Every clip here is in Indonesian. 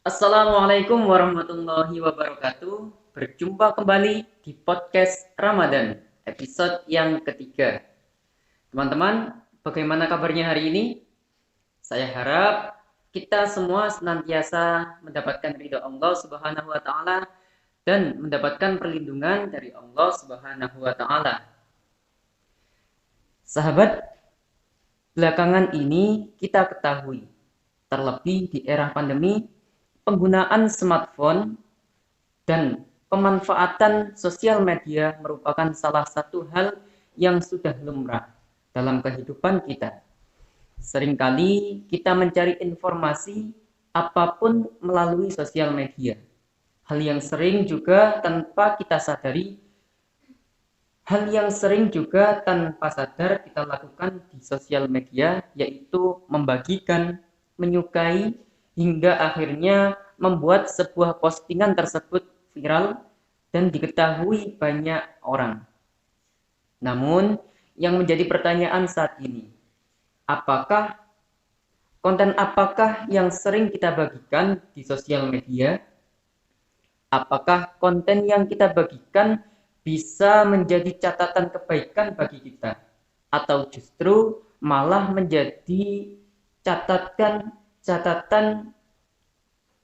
Assalamualaikum warahmatullahi wabarakatuh. Berjumpa kembali di podcast Ramadan, episode yang ketiga. Teman-teman, bagaimana kabarnya hari ini? Saya harap kita semua senantiasa mendapatkan ridho Allah Subhanahu wa taala dan mendapatkan perlindungan dari Allah Subhanahu wa taala. Sahabat, belakangan ini kita ketahui, terlebih di era pandemi, penggunaan smartphone dan pemanfaatan sosial media merupakan salah satu hal yang sudah lumrah dalam kehidupan kita. Seringkali kita mencari informasi apapun melalui sosial media. Hal yang sering juga tanpa kita sadari, hal yang sering juga tanpa sadar kita lakukan di sosial media, yaitu membagikan, menyukai, hingga akhirnya membuat sebuah postingan tersebut viral dan diketahui banyak orang. Namun, yang menjadi pertanyaan saat ini, apakah apakah yang sering kita bagikan di sosial media? Apakah konten yang kita bagikan bisa menjadi catatan kebaikan bagi kita? Atau justru malah menjadi catatan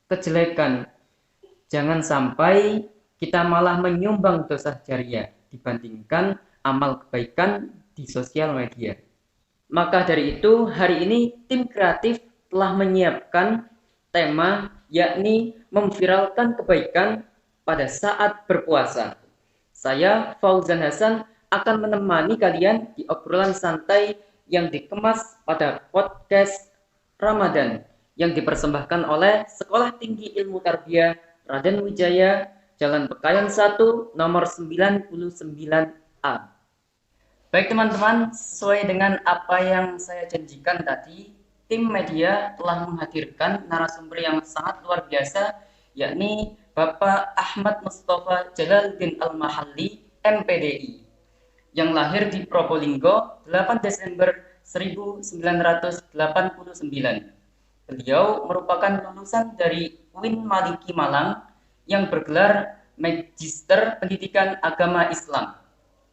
kejelekan? Jangan sampai kita malah menyumbang dosa jariah dibandingkan amal kebaikan di sosial media. Maka dari itu, hari ini tim kreatif telah menyiapkan tema yakni memviralkan kebaikan pada saat berpuasa. Saya Fauzan Hasan akan menemani kalian di obrolan santai yang dikemas pada podcast Ramadan yang dipersembahkan oleh Sekolah Tinggi Ilmu Tarbiyah Raden Wijaya, Jalan Pekayon 1, nomor 99A. Baik teman-teman, sesuai dengan apa yang saya janjikan tadi, tim media telah menghadirkan narasumber yang sangat luar biasa, yakni Bapak Ahmad Mustafa Jalaluddin Al-Mahalli, MPDI, yang lahir di Probolinggo 8 Desember 1989. Beliau merupakan lulusan dari UIN Maliki Malang yang bergelar Magister Pendidikan Agama Islam.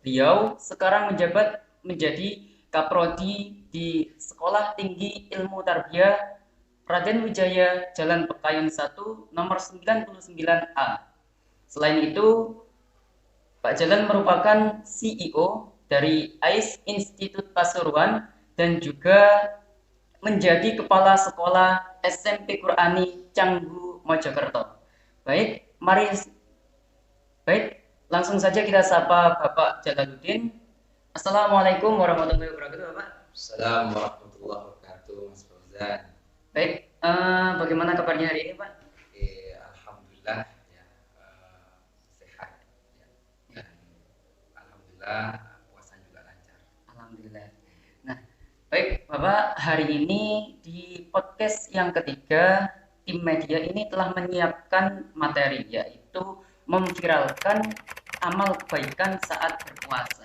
Beliau sekarang menjabat menjadi Kaprodi di Sekolah Tinggi Ilmu Tarbiyah Raden Wijaya Jalan Pekayon 1 nomor 99A. Selain itu, Pak Jalan merupakan CEO dari AIS Institut Pasuruan dan juga menjadi Kepala Sekolah SMP Qurani Canggu Mojokerto. Baik, langsung saja kita sapa Bapak Jalaluddin. Assalamualaikum warahmatullahi wabarakatuh, Bapak. Assalamualaikum warahmatullahi wabarakatuh, Mas Fauzan. Baik, bagaimana kabarnya hari ini, Pak? Alhamdulillah ya, sehat ya. Dan alhamdulillah puasa juga lancar. Alhamdulillah. Nah, baik, Bapak, hari ini di podcast yang ketiga, tim media ini telah menyiapkan materi, yaitu memviralkan amal kebaikan saat berpuasa.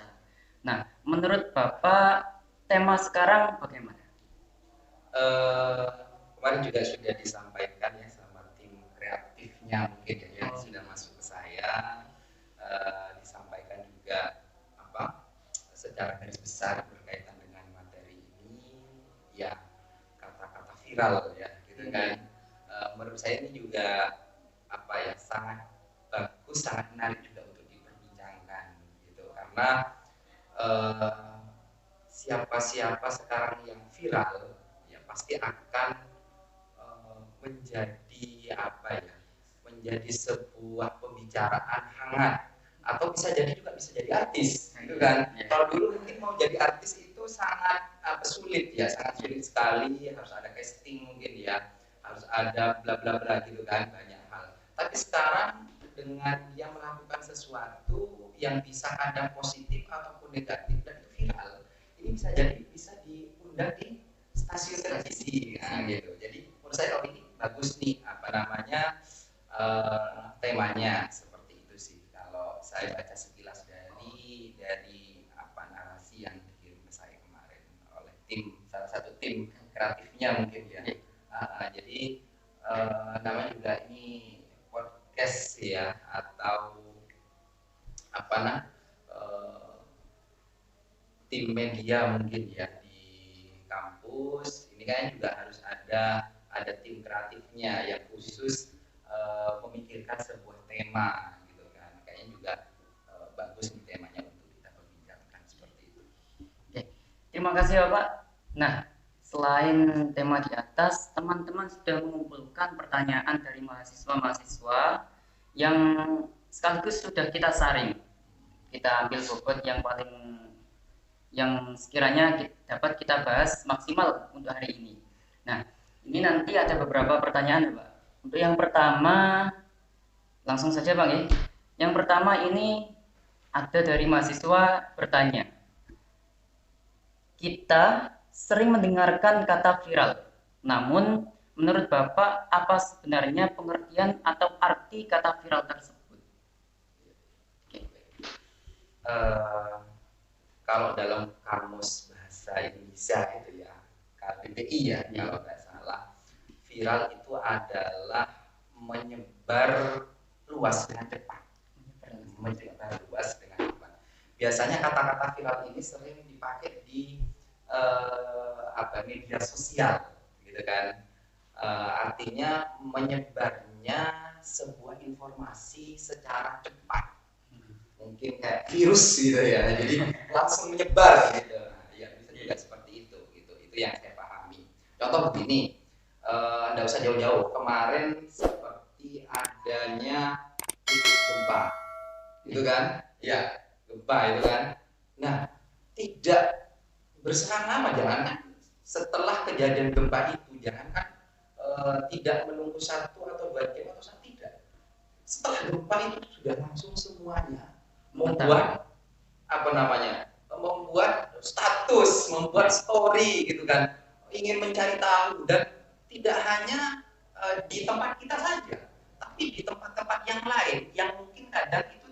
Nah, menurut Bapak, tema sekarang bagaimana? Kemarin juga sudah disampaikan ya sama tim kreatifnya mungkin ya yang sudah masuk ke saya, disampaikan juga apa secara garis besar berkaitan dengan materi ini ya, kata-kata viral ya gitu kan. Menurut saya ini juga apa ya, sangat bagus, sangat menarik juga untuk diperbincangkan gitu, karena siapa-siapa sekarang yang viral ya pasti akan menjadi apa ya, menjadi sebuah pembicaraan hangat, atau bisa jadi juga bisa jadi artis gitu kan. Kalau dulu mungkin mau jadi artis itu sangat sulit ya, sangat sulit sekali, harus ada casting mungkin ya, harus ada bla bla bla gitu kan, banyak hal. Tapi sekarang dengan dia melakukan sesuatu yang bisa kadang positif ataupun negatif dan itu viral, ini bisa jadi bisa diundang di stasiun televisi gitu. Jadi menurut saya ini bagus nih, apa namanya, temanya seperti itu sih kalau saya baca sekilas dari apa narasi yang dikirim ke saya kemarin oleh salah satu tim kreatifnya mungkin ya. Jadi namanya juga atau apa tim media mungkin ya di kampus ini kan juga harus ada tim kreatifnya yang khusus memikirkan sebuah tema gitu kan. Kayaknya juga bagus nih temanya untuk kita perbincangkan seperti itu. Oke, terima kasih Bapak. Nah, selain tema di atas, teman-teman sudah mengumpulkan pertanyaan dari mahasiswa-mahasiswa yang sekaligus sudah kita saring. Kita ambil bobot yang sekiranya dapat kita bahas maksimal untuk hari ini. Nah, ini nanti ada beberapa pertanyaan, Pak. Untuk yang pertama, langsung saja Bang ya. Yang pertama ini ada dari mahasiswa bertanya. Kita sering mendengarkan kata viral. Namun, menurut Bapak, apa sebenarnya pengertian atau arti kata viral tersebut? Kalau dalam kamus bahasa Indonesia itu ya, KBBI ya, kalau nggak salah, viral itu adalah menyebar luas dengan cepat. Menyebar luas dengan cepat. Biasanya kata-kata viral ini sering dipakai di media sosial, gitu kan. Artinya menyebarnya sebuah informasi secara cepat. Mungkin kayak virus gitu ya, jadi langsung menyebar gitu. Ya bisa juga seperti itu, gitu. Itu yang saya pahami. Contoh begini, nggak usah jauh-jauh. Kemarin seperti adanya gempa, gitu kan? Ya, gempa itu kan. Nah, tidak berselang lama, jangankan setelah kejadian gempa itu, jangankan tidak menunggu 1 atau 2 jam atau tidak. Setelah gempa itu sudah langsung semuanya membuat membuat status, membuat story gitu kan, ingin mencari tahu, dan tidak hanya di tempat kita saja, tapi di tempat-tempat yang lain yang mungkin kadang itu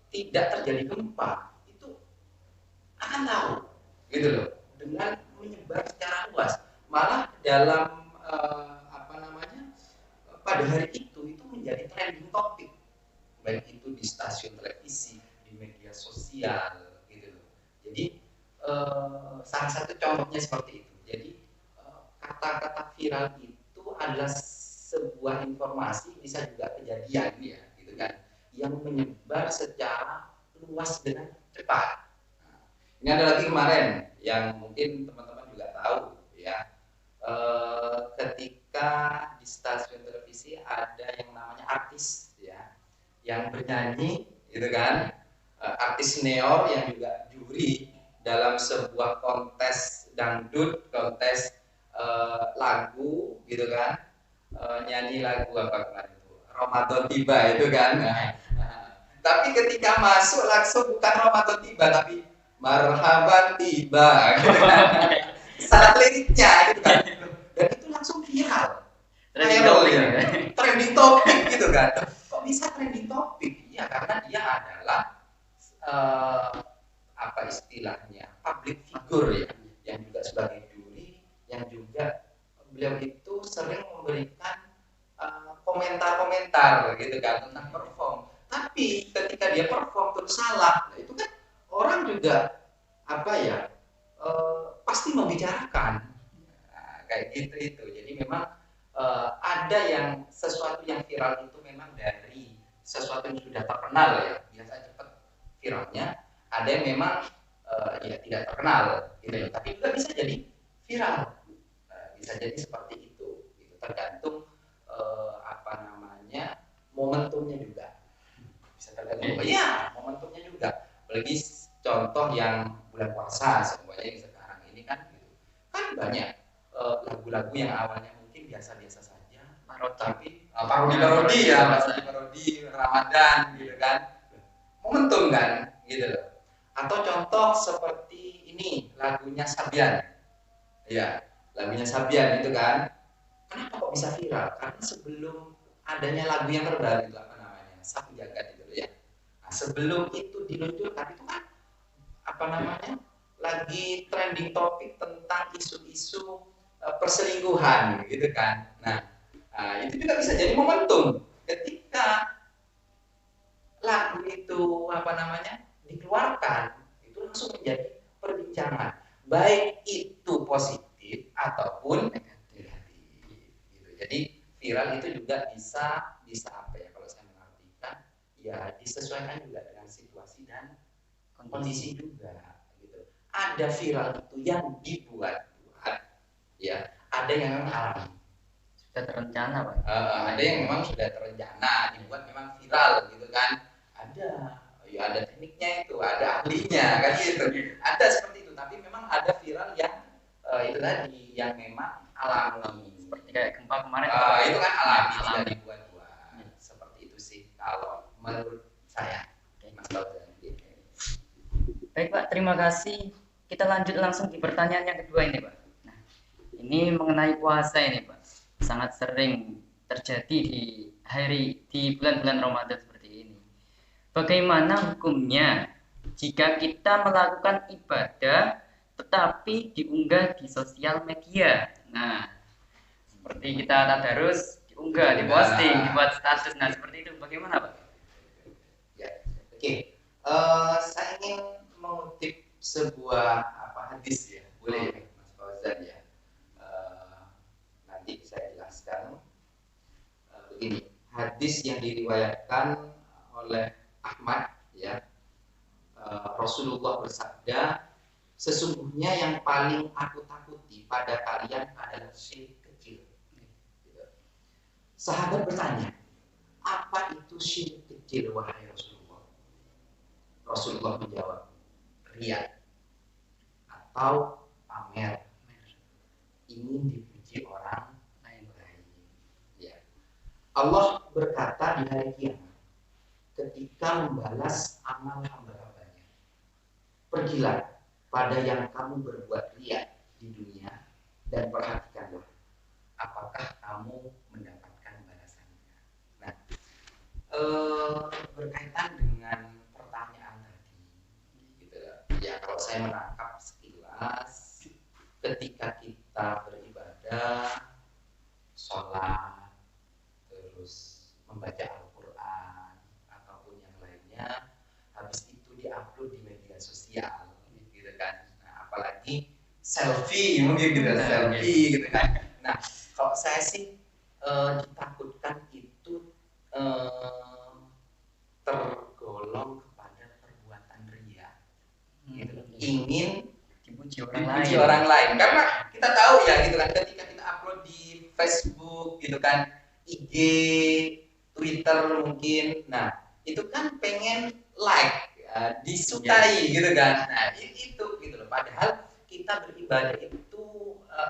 tidak terjadi gempa, itu akan tahu gitu loh, dengan menyebar secara luas. Malah dalam pada hari itu menjadi trending topik, baik itu di stasiun televisi, di media sosial gitu loh. Jadi salah satu contohnya seperti itu. Jadi kata-kata viral itu adalah sebuah informasi, bisa juga kejadian ya gitu kan, yang menyebar secara luas dengan cepat. Nah, ini ada lagi kemarin yang mungkin teman-teman juga tahu ya, ketika di stasiun televisi ada yang namanya artis ya, yang bernyanyi gitu kan, artis senior yang juga juri dalam sebuah kontes dangdut, kontes lagu gitu kan, nyanyi lagu apa kemarin itu, Ramadan Tiba itu kan. Tapi ketika masuk langsung bukan Ramadan Tiba tapi Marhaban Tiba gitu kan. Salah liriknya gitu kan, dan itu langsung viral, trending topik gitu kan. Kok bisa trending topik? Ya karena dia adalah istilahnya public figure ya, yang juga sebagai juri, yang juga beliau itu sering memberikan komentar-komentar gitu kan tentang perform. Tapi ketika dia perform terus salah, nah itu kan orang juga pasti membicarakan. Nah, kayak gitu itu. Jadi memang ada yang sesuatu yang viral itu memang dari sesuatu yang sudah terkenal ya, biasa cepat viralnya. Ada yang memang ya tidak terkenal gitu, tapi juga bisa jadi viral. Bisa jadi seperti itu. Itu tergantung momentumnya juga. Bisa tergantung momentumnya juga. Apalagi contoh yang bulan puasa semuanya yang sekarang ini kan gitu. Kan banyak lagu-lagu yang awalnya mungkin biasa-biasa saja, tapi parodi ya, parodi Ramadan gitu kan, momentum kan gitu loh. Atau contoh seperti ini, lagunya Sabian ya, lagunya Sabian itu kan, kenapa kok bisa viral? Karena sebelum adanya lagu yang terbaru itu Sapu Jagat itu ya, nah, sebelum itu diluncurkan itu kan lagi trending topik tentang isu-isu perselingkuhan gitu kan. Nah, itu juga bisa jadi momentum ketika dikeluarkan, itu langsung menjadi perbincangan, baik itu positif ataupun negatif. Gitu. Jadi viral itu juga bisa apa ya, kalau saya mengartikan ya disesuaikan juga dengan situasi dan kondisi juga. Gitu. Ada viral itu yang dibuat-buat, ya. Ada yang memang alami. Sudah terencana, Pak. Ada yang memang sudah terencana dibuat memang viral gitu kan. Ada tekniknya itu, ada ahlinya kan gitu. Ada seperti itu, tapi memang ada viral yang itu tadi yang memang alami. Seperti kayak gempa kemarin. Itu kan alami, tidak dibuat-buat. Seperti itu sih kalau menurut saya, Mas Fauzan. Baik Pak, terima kasih. Kita lanjut langsung di pertanyaan yang kedua ini Pak. Nah, ini mengenai puasa ini Pak. Sangat sering terjadi di bulan-bulan Ramadan seperti ini. Bagaimana hukumnya jika kita melakukan ibadah tetapi diunggah di sosial media? Nah, seperti kita tadarus diunggah, diposting, dibuat status. Nah, seperti itu bagaimana Pak? Ya, oke. Saya ingin mengutip sebuah hadis ya, boleh Mas Fauzan ya. Nanti saya jelaskan. Begini, hadis yang diriwayatkan oleh Ahmad ya. Rasulullah bersabda, sesungguhnya yang paling aku takuti pada kalian adalah syirik kecil. Sahabat bertanya, apa itu syirik kecil wahai Rasulullah? Rasulullah menjawab, riya atau pamer, ingin dipuji orang lain. Ya. Allah berkata di hari kiamat ketika membalas amal hamba-hambanya, pergilah pada yang kamu berbuat riya di dunia dan perhatikanlah apakah kamu mendapatkan balasannya. Nah, berkaitan dengan pertanyaan tadi, gitu ya. Kalau saya menangkap sekilas, ketika kita beribadah, sholat, terus membaca Al-Quran ataupun yang lainnya, habis itu diupload di media sosial, gitu kan. Nah, apalagi selfie mungkin gitu, selfie gitu kan. Nah, kalau saya sih ditakutkan itu tergolong kepada perbuatan riya, gitu. Ingin dipuji orang lain. Karena kita tahu ya gitu kan, ketika kita upload di Facebook gitu kan, IG, Twitter mungkin, nah itu kan pengen like, disukai gitu kan. Nah itu gitu loh. Padahal kita beribadah itu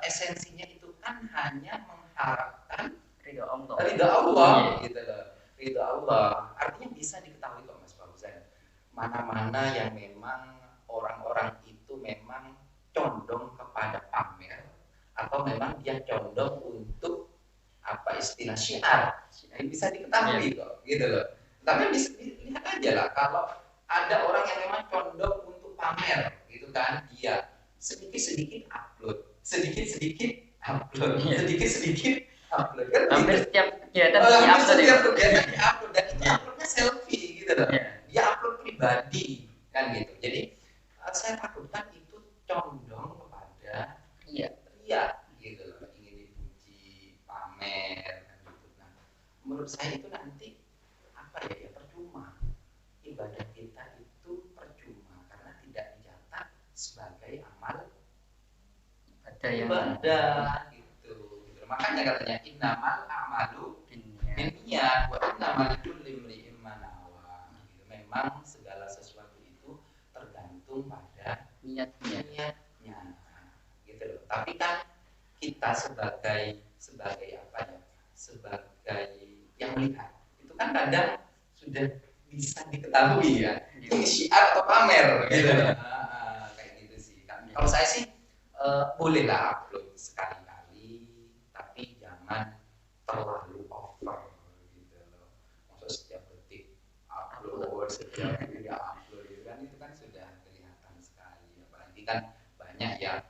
esensinya itu kan hanya mengharapkan ridha Allah gitu loh. Ridha Allah artinya bisa diketahui kok Mas Fauzan, mana-mana yang memang orang-orang itu memang condong kepada pamer atau memang dia condong untuk apa istilah syiar, yang bisa diketahui kok gitu loh. Tapi bisa dilihat aja lah, kalau ada orang yang memang condong untuk pamer gitu kan, dia sedikit-sedikit upload kan hampir gitu. setiap kegiatan diupload dan itu uploadnya selfie gitu loh. Dia upload pribadi kan gitu. Jadi saya takutkan itu condong kepada riya gitu loh, ingin dipuji, pamer kan gitu. Nah, menurut saya itu nanti apa ya, percuma. Ibadah kita itu percuma karena tidak dicatat sebagai amal ibadah gitu. Makanya katanya innamal a'malu binniyat wa innamal likulli imri'in ma nawa. Memang segala sesuatu itu tergantung pada niatnya. Gitu loh. Tapi kan kita sebagai apa ya? Sebagai yang melihat, itu kan kadang sudah bisa diketahui ya. Ini syiar atau pamer gitu loh. Kayak gitu sih. Kalau saya sih bolehlah upload sekali-kali, tapi jangan terlalu over gitu loh. Maksud setiap detik upload, setiap video upload gitu kan, itu kan sudah kelihatan sekali. Apalagi kan banyak ya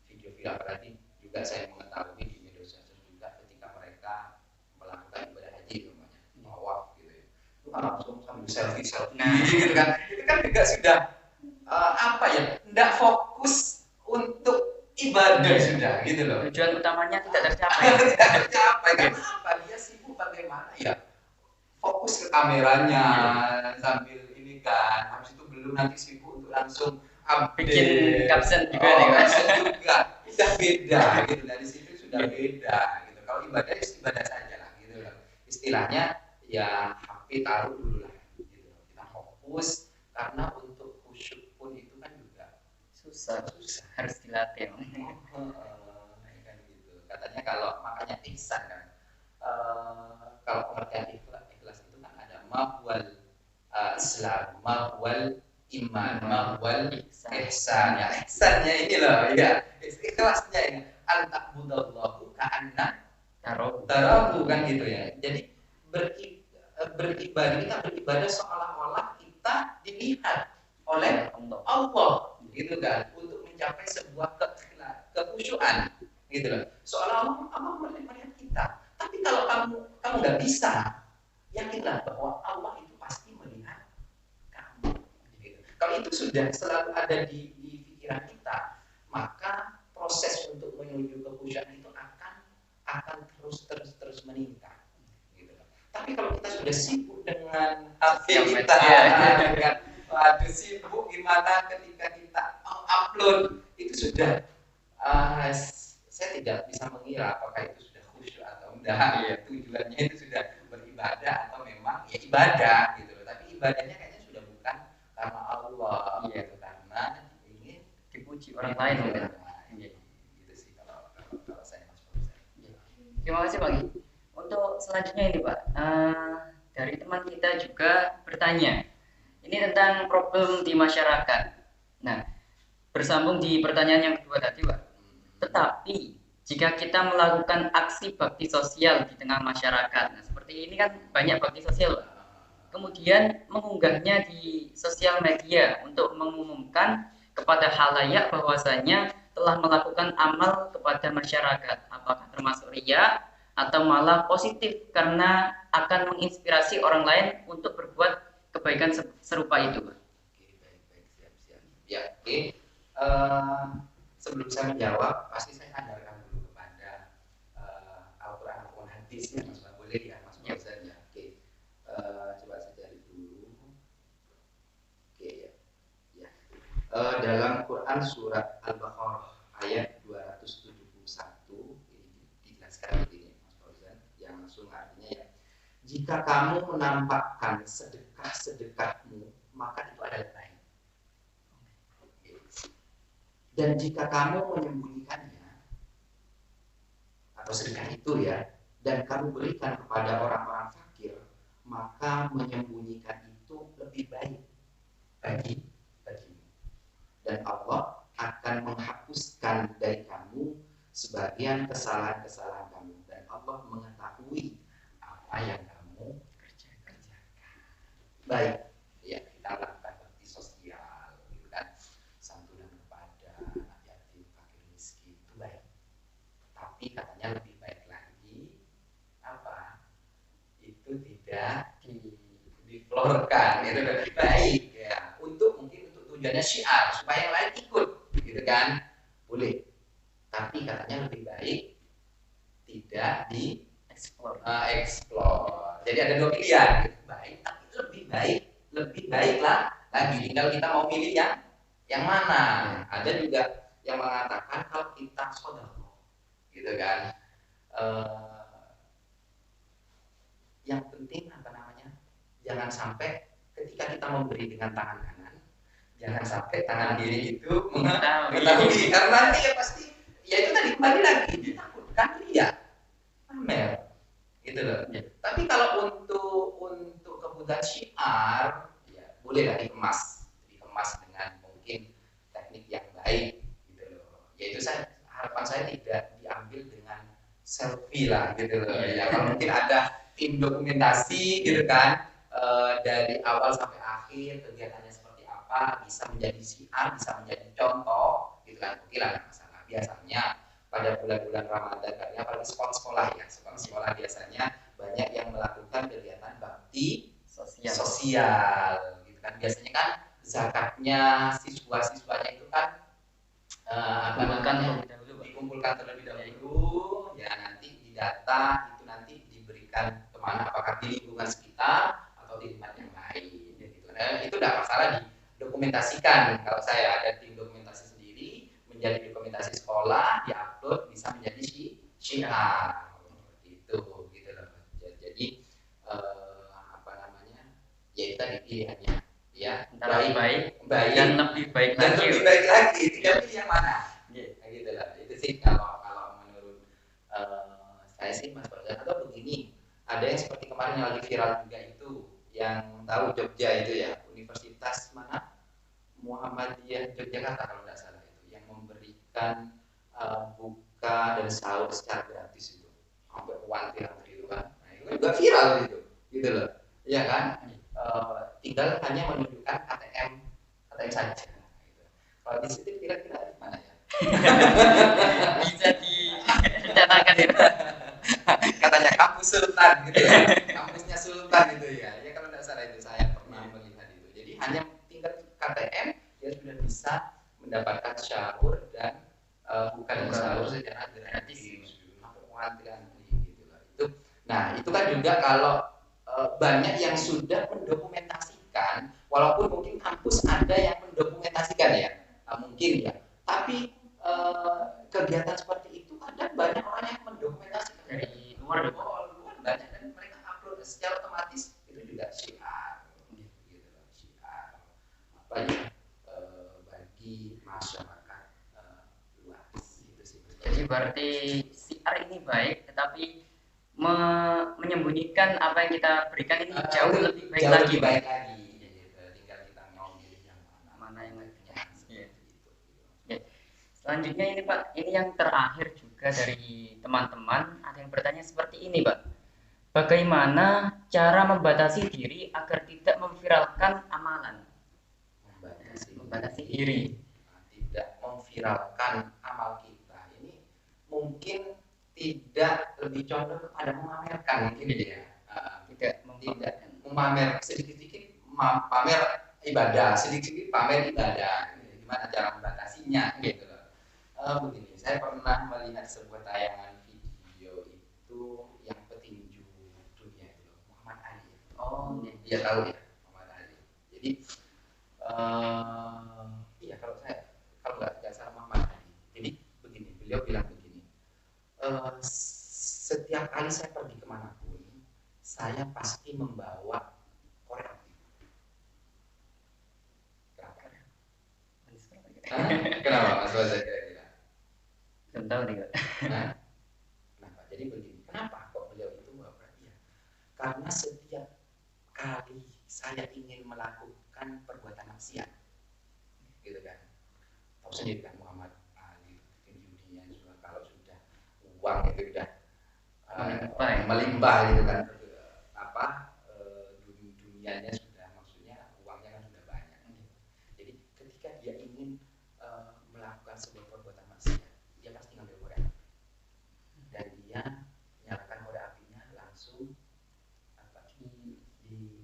video-video, apalagi juga saya mengetahui di media sosial juga ketika mereka melakukan ibadah haji namanya tawaf gitu ya, itu kan langsung sambil selfie gitu kan, itu kan juga sudah apa ya, tidak fokus untuk ibadah sudah gitu loh. Tujuan utamanya tidak tercapai. Tidak tercapai karena apa? Dia sibuk bagaimana ya, fokus ke kameranya sambil ini kan, habis itu belum nanti sibuk untuk langsung bikin caption juga nih kan. Juga sudah beda gitu, dari situ sudah beda gitu. Kalau ibadah ibadah saja lah gitu loh. Istilahnya ya HP taruh dulu lah gitu. Kita fokus, karena untuk khusyuk pun itu kan juga susah. Harus dilatih. Kan gitu. Katanya kalau makanya ihsan kan, kalau pengertian ikhlas itu kan ada mahwal Islam, mahwal iman, mahwal ihsan. Ya ihsannya ini loh ya, ikhlasnya ini antakbudallahu ka'anna tarahu kan gitu ya. Jadi beribadah, kita beribadah seolah-olah kita dilihat oleh Allah gitu kan, untuk mencapai sebuah kekhusyuan gitu loh, seolah-olah Allah melihat kita. Tapi kalau kamu nggak bisa, yakinlah bahwa Allah itu pasti melihat kamu gitu. Kalau itu sudah selalu ada di pikiran kita, maka proses untuk menuju kekhusyuan itu akan terus meningkat gitu. Tapi kalau kita sudah sibuk dengan HP kita, kan, waduh sibuk gimana ketika kita upload itu sudah saya tidak bisa mengira apakah itu sudah khusyuk atau enggak. Tujuannya itu sudah beribadah atau memang ya ibadah gitu. Tapi ibadahnya kayaknya sudah bukan karena Allah gitu, karena ingin dipuji orang lain gitu. Gitu sih kalau saya Mas Fauzan. Terima kasih Pak. Untuk selanjutnya ini Pak, dari teman kita juga bertanya, ini tentang problem di masyarakat. Nah, bersambung di pertanyaan yang kedua tadi Pak. Tetapi jika kita melakukan aksi bakti sosial di tengah masyarakat, nah seperti ini kan banyak bakti sosial Pak, kemudian mengunggahnya di sosial media untuk mengumumkan kepada halayak bahwasanya telah melakukan amal kepada masyarakat, apakah termasuk riya atau malah positif karena akan menginspirasi orang lain untuk berbuat kebaikan serupa itu Pak? Oke, baik, siap. Ya, oke. Sebelum saya menjawab, pasti saya sandarkan dulu kepada Al-Quran ataupun hadis ya, Mas. Boleh ya, Mas Fauzan ya. Oke. Coba saya cari dulu. Oke ya. Dalam Quran surat Al-Baqarah ayat 271 ini dijelaskan begini, Mas Fauzan, yang langsung artinya ya. Jika kamu menampakkan sedekah-sedekahmu, maka itu adalah baik. Dan jika kamu menyembunyikannya atau sedekah itu ya, dan kamu berikan kepada orang-orang fakir, maka menyembunyikan itu lebih baik bagimu. Dan Allah akan menghapuskan dari kamu sebagian kesalahan-kesalahan kamu, dan Allah mengetahui apa yang kamu kerjakan. Baik, ya kita lakukan bakti sosial, gitu kan, santunan kepada anak yatim, fakir miskin itu baik. Tapi katanya lebih baik lagi apa? Itu tidak diflorkan, gitu kan. Baik ya, mungkin untuk tujuannya syiar supaya yang lain ikut, gitu kan, boleh. Tapi katanya lebih baik tidak dieksplor. Jadi ada dua pilihan, baik tapi lebih baiklah lagi. Tinggal kita mau pilih yang mana. Ada juga yang mengatakan kalau kita sedekah, gitu kan. Yang penting apa namanya? Jangan sampai ketika kita memberi dengan tangan kanan, jangan sampai tangan kiri itu mengetahui, karena nanti ya pasti ya itu tadi kembali lagi ditakutkan lihat pamer gitu loh. Tapi kalau untuk kebutuhan syiar ya bolehlah dikemas dengan mungkin teknik yang baik gitu loh. Yaitu harapan saya tidak diambil dengan selfie lah gitu loh. Ya kalau mungkin ada tim dokumentasi gitu kan, dari awal sampai akhir kegiatannya seperti apa, bisa menjadi syiar, bisa menjadi contoh gitu kan, oke lah, nggak masalah. Biasanya pada bulan-bulan Ramadan, karena apalagi sekolah-sekolah ya, sekolah biasanya banyak yang melakukan kegiatan bakti sosial sosial gitu kan. Biasanya kan zakatnya siswa-siswanya itu kan dikumpulkan terlebih dahulu, ya nanti didata itu nanti diberikan kemana, apakah di lingkungan sekitar atau di tempat yang lain gitu. Nah, itu tidak masalah didokumentasikan. Kalau saya ada tim dokumentasi sendiri, menjadi dokumentasi sekolah, diupload bisa menjadi syiar itu gitu loh. Jadi apa namanya, ya itu tadi pilihannya ya, baik dan lebih baik dan lagi. lebih baik lagi, tinggal pilih yang mana. Nah, gitu lah. Itu sih kalau menurut saya sih Mas Fauzan. Atau begini, ada yang seperti kemarin yang lagi viral juga itu, yang tahu Jogja itu ya, Universitas mana, Muhammadiyah Yogyakarta kalau nggak salah, itu yang memberikan buka dan sahur secara gratis itu, sampai kuantitas itu kan. Nah, itu kan juga viral gitu loh, ya kan. Tinggal hanya menunjukkan KTM saja. Gitu. Kalau di situ kira-kira gimana ya? Bisa dinyatakan ya. Katanya kampus Sultan gitu ya, kampusnya Sultan gitu ya. Ya kalau tidak salah itu saya pernah melihat itu. Jadi hanya tinggal KTM dia sudah bisa mendapatkan sahur dan bukan sahur secara gratis. Gitu lah. Nah itu kan juga kalau banyak yang sudah mendokumentasikan, walaupun mungkin kampus ada yang mendokumentasikan ya, mungkin ya. Tapi kegiatan seperti itu kadang banyak orang yang mendokumentasikan Dari luar banyak, dan mereka upload secara otomatis itu juga syiar gitu loh, syiar apa ya, bagi masyarakat luas gitu sih. Jadi berarti syiar ini baik, tetapi menyembunyikan apa yang kita berikan ini jauh lebih baik lagi. Gitu. Tinggal kita mau pilih yang mana yang lebih ya. Selanjutnya ini Pak, ini yang terakhir juga dari teman-teman, ada yang bertanya seperti ini Pak. Bagaimana cara membatasi diri agar tidak memviralkan amalan? Membatasi diri. Tidak memviralkan amal kita. Ini mungkin tidak, lebih condong kepada memamerkan mungkin ya. Tidak memamer, sedikit-sedikit pamer ibadah, sedikit-sedikit pamer ibadah. Gimana cara membatasinya gitu loh. Begini, saya pernah melihat sebuah tayangan video itu yang petinju dunia itu loh, Muhammad Ali. Oh, dia tahu ya, Muhammad Ali. Jadi iya kalau nggak salah Muhammad Ali. Jadi begini, beliau bilang begini, setiap kali saya pergi kemanapun, saya pasti membawa korek api. Kenapa Mas Fauzan kira-kira? Belum tahu nih Pak. Kenapa? Jadi begini, kenapa kok beliau itu membawa korek api? Karena setiap kali saya ingin melakukan perbuatan maksiat, gitu kan, tahu sendiri kan Muhammad Ali dunia juga, kalau sudah uang itu sudah melimpah gitu kan, dunianya sudah, maksudnya uangnya kan sudah banyak. Jadi ketika dia ingin melakukan sebuah perbuatan maksiat, dia pasti ngambil korek dan dia nyalakan korek apinya langsung di ini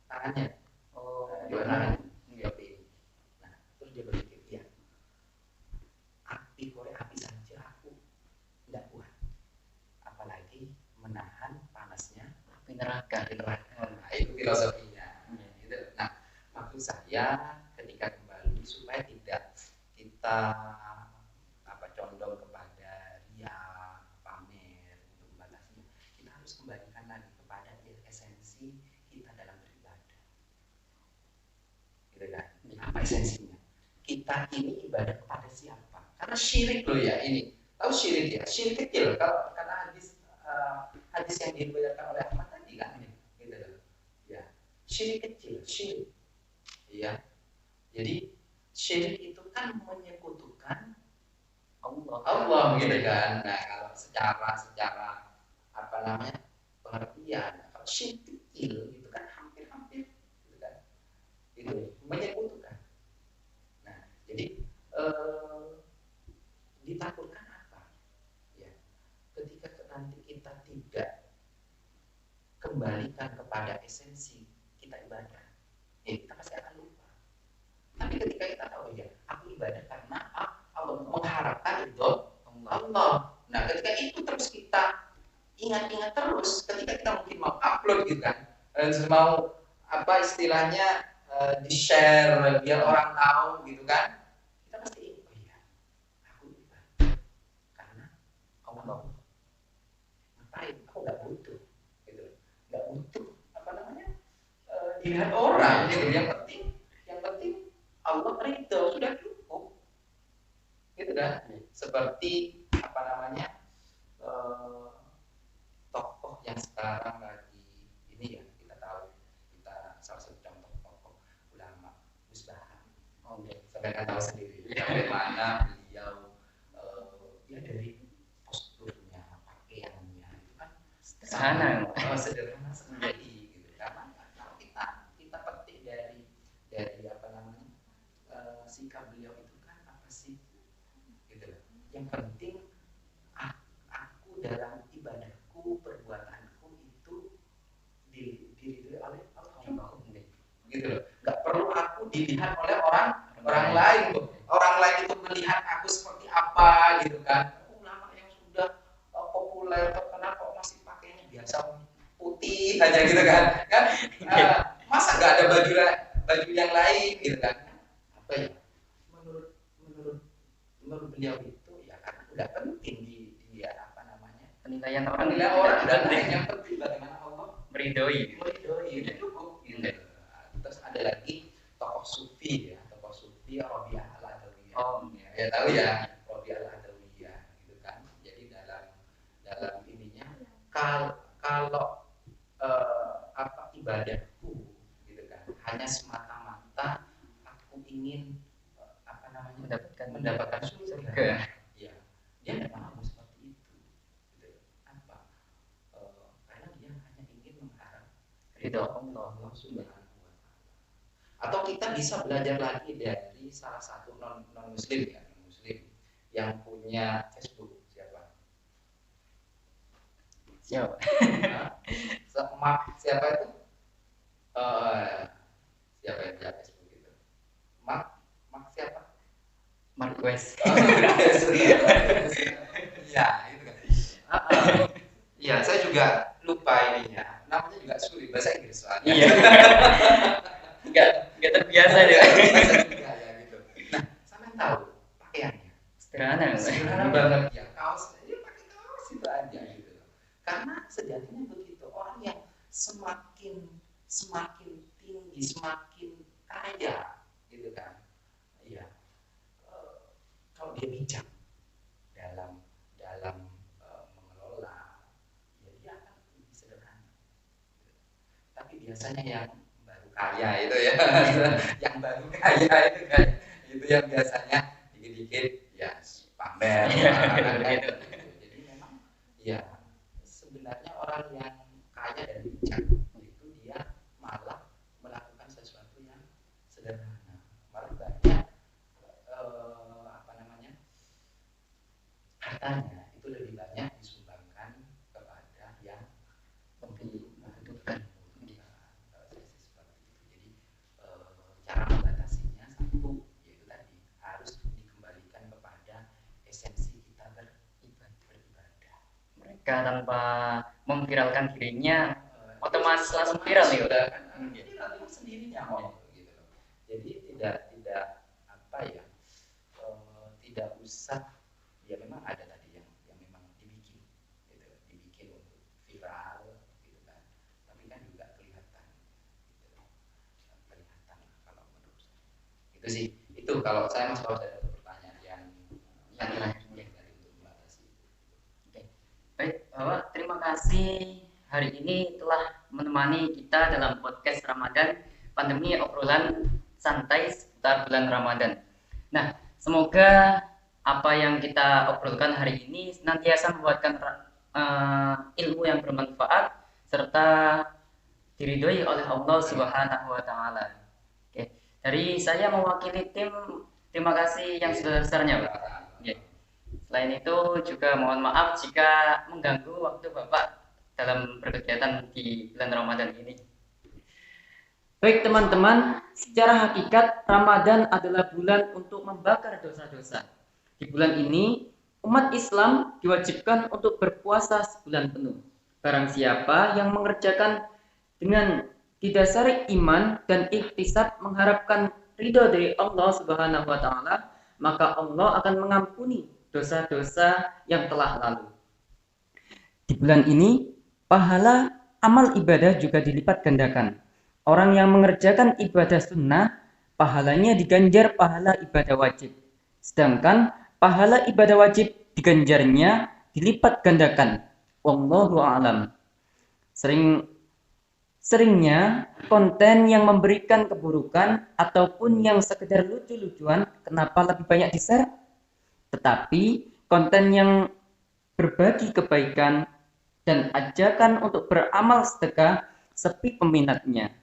tangannya, di tangan seperti ini. Nah terus dia berpikir, ya api korek api saja aku tidak kuat, apalagi menahan panasnya Api neraka. Nah, itu filosofinya. Gitu. Nah, maksud saya ketika kembali supaya tidak kita condong kepada ria, pamer untuk membatasinya, kita harus kembalikan lagi kepada esensi kita dalam beribadah. Gitu kan? Apa esensinya? Kita ini ibadah kepada siapa? Karena syirik loh ya ini. Tahu syirik ya? Syirik kecil. Kalau karena hadis yang diriwayatkan oleh Ahmad tadi kan, gitu loh. Ya, syirik kecil, syirik. Ya. Jadi syirik itu kan menyekutukan Allah gitu kan. Nah, kalau secara apa namanya? Pengertian, kalau syirik kecil itu kan hampir-hampir gitu kan. Itu menyekutukan. Nah, jadi ditakutkan apa? Ya. Ketika nanti kita tidak kembalikan kepada esensi kita ibadah, ya kita pasti akan lupa. Tapi ketika kita tahu ya, aku ibadah karena Allah, mengharapkan ridho Allah. Nah, ketika itu terus kita ingat-ingat terus, ketika kita mungkin mau upload gitu kan, mau apa istilahnya di share biar orang tahu gitu kan, kita pasti oh iya, aku ibadah karena Allah. Ngapain? Aku nggak butuh, gitu, nggak butuh apa namanya dilihat orang gitu. Yang penting Allah ridho sudah cukup, gitu kan? Seperti apa namanya tokoh yang sekarang lagi ini ya, kita tahu, kita salah satu contoh tokoh ulama Gus Baha. Sampai kan tahu sendiri bagaimana beliau ya dari posturnya, pakaiannya itu kan sederhana sekali gitu. Karena kalau kita petik dari apa namanya sikap beliau itu kan apa sih gitu. Yang penting aku dalam ibadahku, perbuatanku itu diridhoi oleh Allah, gitu loh. Nggak perlu aku dilihat oleh orang lain. Orang lain itu melihat aku seperti apa gitu kan. Ulama yang sudah populer terkenal kok masih pakainya biasa putih aja gitu kan. Masa nggak ada baju yang lain gitu kan. Apa ya? Menurut beliau itu ya karena udah penting di apa namanya penilaian orang dan yang penting bagaimana Allah meridhoi itu cukup gitu. Terus ada lagi tokoh sufi Rabi'ah al-Adawiyah. Ya tahu ya Rabi'ah al-Adawiyah gitu kan. Jadi dalam ininya kalau apa ibadahku gitu kan hanya semata-mata aku ingin apa namanya mendapatkan surga. Ya, dia tidak mau seperti itu. Gitu. Apa? Karena dia hanya ingin mengharap ridho Allah Subhanahu wa taala. Atau kita bisa belajar lagi dari salah satu non muslim yang punya Facebook. Siapa itu? Siapa yang punya Facebook itu? Mark siapa? Marquez. Ya, itu kan. Ya, saya juga lupa ininya. Namanya juga sulit bahasa Inggris soalnya. Iya. Enggak terbiasa deh. Ya gitu. Nah, sampean tahu pakaiannya? Sederhana banget ya. Kaos dia pakai kaos itu aja gitu. Karena sejatinya begitu, orang yang semakin tinggi, semakin kaya gitu kan. Iya. Kalau dia bijak dalam mengelola, ya dia akan lebih sederhana. Tapi biasanya yang baru kaya itu ya, yang baru kaya itu kan, itu yang biasanya dikit-dikit ya pamer. Gitu. Jadi memang ya sebenarnya orang yang kaya dan bijak itu dia malah melakukan sesuatu yang sederhana. Malah banyak hartanya itu lebih banyak disumbangkan kepada yang lebih membutuhkan. Jadi cara membatasinya satu yaitu tadi harus dikembalikan kepada esensi kita beribadah. Mereka tanpa memviralkan dirinya otomatis langsung viral nih udah. Jadi nanti sendirinya gitu. Jadi tidak apa ya tidak usah. Ya memang ada tadi yang memang dibikin untuk viral gitu kan, tapi kan juga kelihatan kalau menurut saya itu sih. Itu kalau saya Mas Paus ada pertanyaan yang terakhir dari untuk membatasi. Oke. Baik, Bapak, terima kasih hari ini telah menemani kita dalam podcast Ramadan pandemi obrolan santai seputar bulan Ramadan. Nah, semoga apa yang kita obrolkan hari ini senantiasa membuatkan ilmu yang bermanfaat serta diridhoi oleh Allah Subhanahu wa taala. Oke. Dari saya mewakili tim, terima kasih yang sebesar-besarnya, Pak. Oke. Selain itu juga mohon maaf jika mengganggu waktu Bapak dalam berkegiatan di bulan Ramadan ini. Baik teman-teman, secara hakikat Ramadan adalah bulan untuk membakar dosa-dosa. Di bulan ini, umat Islam diwajibkan untuk berpuasa sebulan penuh. Barang siapa yang mengerjakan dengan didasari iman dan ikhtisab mengharapkan ridho dari Allah Subhanahu wa taala, maka Allah akan mengampuni dosa-dosa yang telah lalu. Di bulan ini, pahala amal ibadah juga dilipat gandakan. Orang yang mengerjakan ibadah sunnah, pahalanya diganjar pahala ibadah wajib. Sedangkan pahala ibadah wajib diganjarnya dilipat gandakan. Wallahu a'lam. Seringnya konten yang memberikan keburukan ataupun yang sekedar lucu-lucuan kenapa lebih banyak di-share? Tetapi konten yang berbagi kebaikan dan ajakan untuk beramal sedekah sepi peminatnya.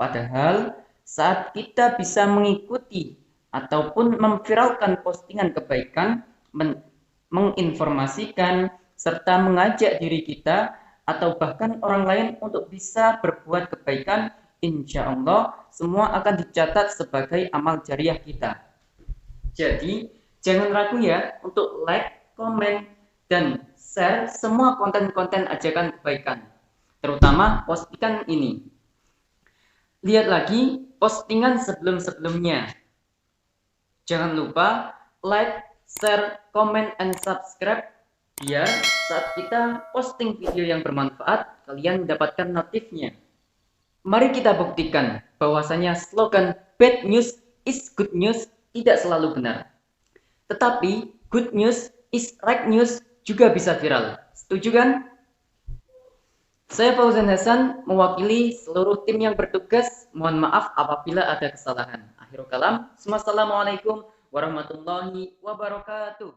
Padahal saat kita bisa mengikuti ataupun memviralkan postingan kebaikan, menginformasikan serta mengajak diri kita atau bahkan orang lain untuk bisa berbuat kebaikan, insya Allah semua akan dicatat sebagai amal jariah kita. Jadi jangan ragu ya untuk like, komen, dan share semua konten-konten ajakan kebaikan, terutama postingan ini. Lihat lagi postingan sebelum-sebelumnya. Jangan lupa like, share, komen, and subscribe biar saat kita posting video yang bermanfaat, kalian mendapatkan notifnya. Mari kita buktikan bahwasanya slogan bad news is good news tidak selalu benar. Tetapi good news is right news juga bisa viral. Setuju kan? Saya Fauzan Hasan mewakili seluruh tim yang bertugas. Mohon maaf apabila ada kesalahan. Akhirul kalam. Wassalamualaikum warahmatullahi wabarakatuh.